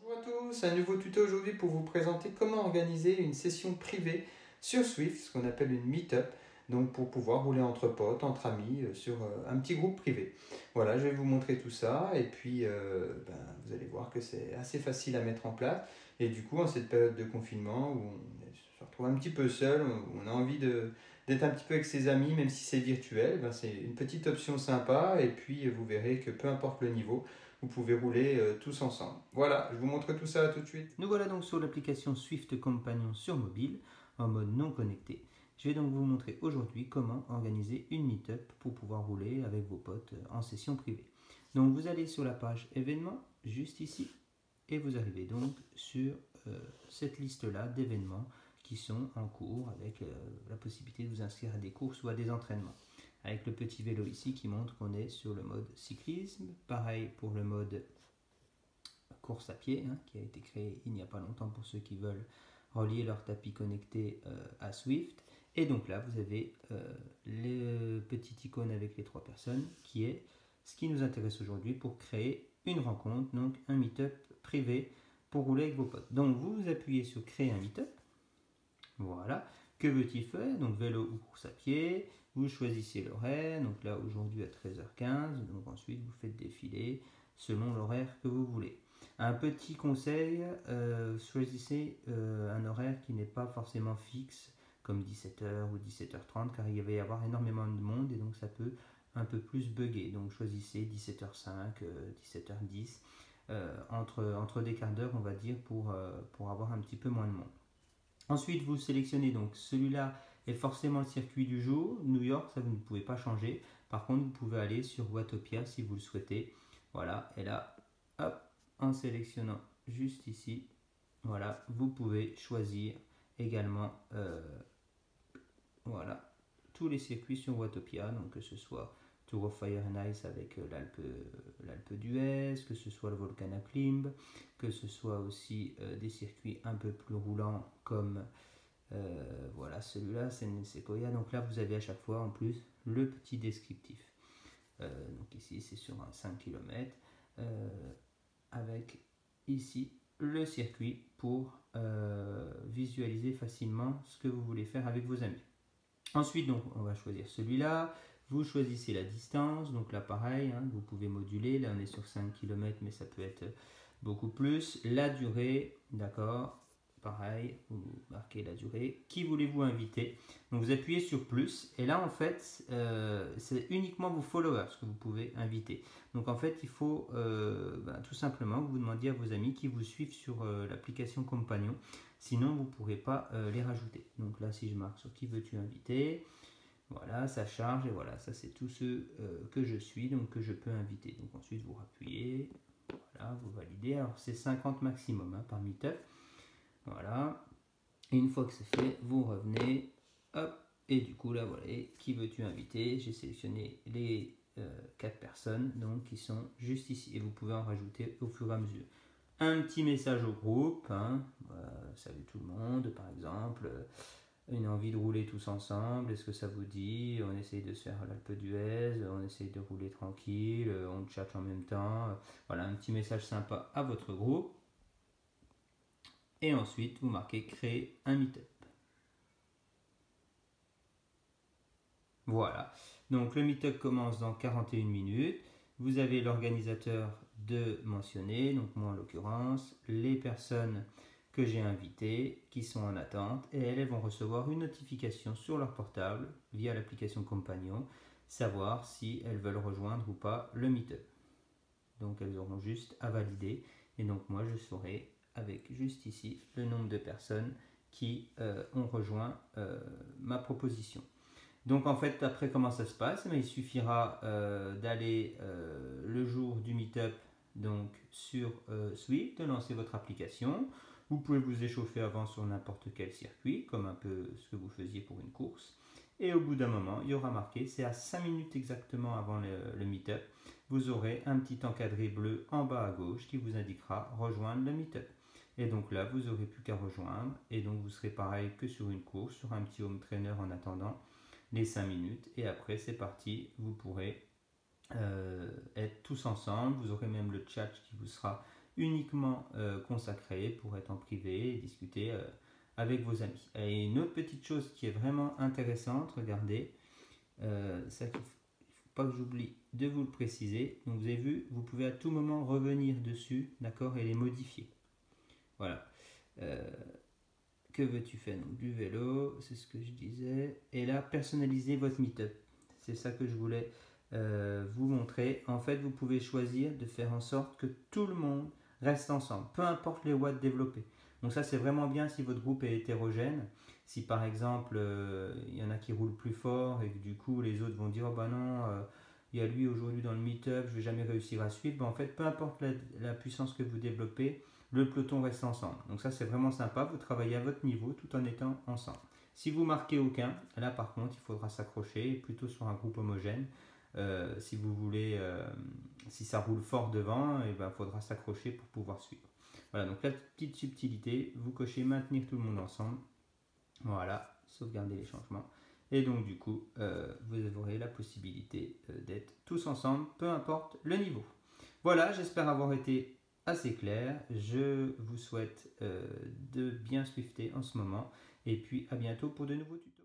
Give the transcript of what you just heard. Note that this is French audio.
Bonjour à tous, un nouveau tuto aujourd'hui pour vous présenter comment organiser une session privée sur Swift, ce qu'on appelle une meet-up, donc pour pouvoir rouler entre potes, entre amis, sur un petit groupe privé. Voilà, je vais vous montrer tout ça et puis vous allez voir que c'est assez facile à mettre en place. Et du coup, en cette période de confinement où on se retrouve un petit peu seul, où on a envie d'être un petit peu avec ses amis, même si c'est virtuel, c'est une petite option sympa et puis vous verrez que peu importe le niveau, vous pouvez rouler tous ensemble. Voilà, je vous montre tout ça tout de suite. Nous voilà donc sur l'application Swift Companion sur mobile, en mode non connecté. Je vais donc vous montrer aujourd'hui comment organiser une meet-up pour pouvoir rouler avec vos potes en session privée. Donc vous allez sur la page événements, juste ici, et vous arrivez donc sur cette liste-là d'événements qui sont en cours avec la possibilité de vous inscrire à des courses ou à des entraînements. Avec le petit vélo ici qui montre qu'on est sur le mode cyclisme. Pareil pour le mode course à pied, qui a été créé il n'y a pas longtemps pour ceux qui veulent relier leur tapis connecté à Swift. Et donc là, vous avez le petit icône avec les 3 personnes qui est ce qui nous intéresse aujourd'hui pour créer une rencontre, donc un meet-up privé pour rouler avec vos potes. Donc vous appuyez sur créer un meet-up. Voilà. Que veut-il faire? Donc vélo ou course à pied. Vous choisissez l'horaire. Donc là aujourd'hui à 13h15. Donc ensuite vous faites défiler selon l'horaire que vous voulez. Un petit conseil, choisissez un horaire qui n'est pas forcément fixe, comme 17h ou 17h30, car il va y avoir énormément de monde et donc ça peut un peu plus bugger. Donc choisissez 17h05, 17h10, entre des quarts d'heure, on va dire, pour avoir un petit peu moins de monde. Ensuite, vous sélectionnez donc celui-là est forcément le circuit du jour. New York, ça vous ne pouvez pas changer. Par contre, vous pouvez aller sur Watopia si vous le souhaitez. Voilà, et là, hop, en sélectionnant juste ici, voilà, vous pouvez choisir également voilà, tous les circuits sur Watopia, donc que ce soit Tour of Fire and Ice avec l'Alpe d'Huez, que ce soit le Volcana Climb, que ce soit aussi des circuits un peu plus roulants comme voilà celui-là, c'est Sequoia. Donc là, vous avez à chaque fois en plus le petit descriptif. Donc ici, c'est sur un 5 km avec ici le circuit pour visualiser facilement ce que vous voulez faire avec vos amis. Ensuite, donc, on va choisir celui-là. Vous choisissez la distance. Donc là, pareil, vous pouvez moduler. Là, on est sur 5 km, mais ça peut être beaucoup plus. La durée, d'accord. Pareil, vous marquez la durée. Qui voulez-vous inviter? Donc vous appuyez sur plus. Et là, en fait, c'est uniquement vos followers que vous pouvez inviter. Donc en fait, il faut tout simplement que vous demandiez à vos amis qui vous suivent sur l'application Compagnon. Sinon, vous ne pourrez pas les rajouter. Donc là, si je marque sur qui veux-tu inviter, voilà, ça charge et voilà, ça c'est tous ceux que je suis, donc que je peux inviter. Donc ensuite, vous rappuyez, voilà, vous validez. Alors c'est 50 maximum par meetup. Voilà. Et une fois que c'est fait, vous revenez, hop, et du coup là, voilà, qui veux-tu inviter? J'ai sélectionné les 4 personnes, donc qui sont juste ici. Et vous pouvez en rajouter au fur et à mesure. Un petit message au groupe, salut tout le monde, par exemple, une envie de rouler tous ensemble, est-ce que ça vous dit? On essaye de se faire l'Alpe d'Huez, on essaye de rouler tranquille, on chatte en même temps. Voilà, un petit message sympa à votre groupe. Et ensuite, vous marquez créer un meetup. Voilà. Donc le meetup commence dans 41 minutes. Vous avez l'organisateur de mentionner, donc moi en l'occurrence, les personnes que j'ai invitées qui sont en attente et elles vont recevoir une notification sur leur portable via l'application Compagnon, savoir si elles veulent rejoindre ou pas le meetup. Donc elles auront juste à valider et donc moi je saurai avec juste ici le nombre de personnes qui ont rejoint ma proposition. Donc en fait, après comment ça se passe? Il suffira d'aller le jour du meet-up donc sur Swift, de lancer votre application. Vous pouvez vous échauffer avant sur n'importe quel circuit, comme un peu ce que vous faisiez pour une course. Et au bout d'un moment, il y aura marqué, c'est à 5 minutes exactement avant le meet-up, vous aurez un petit encadré bleu en bas à gauche qui vous indiquera rejoindre le meet-up. Et donc là, vous n'aurez plus qu'à rejoindre. Et donc vous serez pareil que sur une course, sur un petit home trainer en attendant les 5 minutes. Et après, c'est parti, vous pourrez être tous ensemble. Vous aurez même le chat qui vous sera uniquement consacrés pour être en privé et discuter avec vos amis. Et une autre petite chose qui est vraiment intéressante, regardez, ça qu'il ne faut pas que j'oublie de vous le préciser. Donc vous avez vu, vous pouvez à tout moment revenir dessus, d'accord, et les modifier. Voilà. Que veux-tu faire? Donc du vélo, c'est ce que je disais. Et là, personnaliser votre meet-up. C'est ça que je voulais vous montrer. En fait, vous pouvez choisir de faire en sorte que tout le monde reste ensemble, peu importe les watts développés. Donc ça, c'est vraiment bien si votre groupe est hétérogène. Si par exemple, il y en a qui roulent plus fort et que du coup, les autres vont dire « Oh bah non, il y a lui aujourd'hui dans le meet-up, je ne vais jamais réussir à suivre. » En fait, peu importe la puissance que vous développez, le peloton reste ensemble. Donc ça, c'est vraiment sympa. Vous travaillez à votre niveau tout en étant ensemble. Si vous marquez aucun, là par contre, il faudra s'accrocher plutôt sur un groupe homogène. Si vous voulez, si ça roule fort devant, il faudra s'accrocher pour pouvoir suivre. Voilà, donc la petite subtilité, vous cochez maintenir tout le monde ensemble. Voilà, sauvegarder les changements. Et donc du coup, vous aurez la possibilité d'être tous ensemble, peu importe le niveau. Voilà, j'espère avoir été assez clair. Je vous souhaite de bien swifter en ce moment. Et puis à bientôt pour de nouveaux tutos.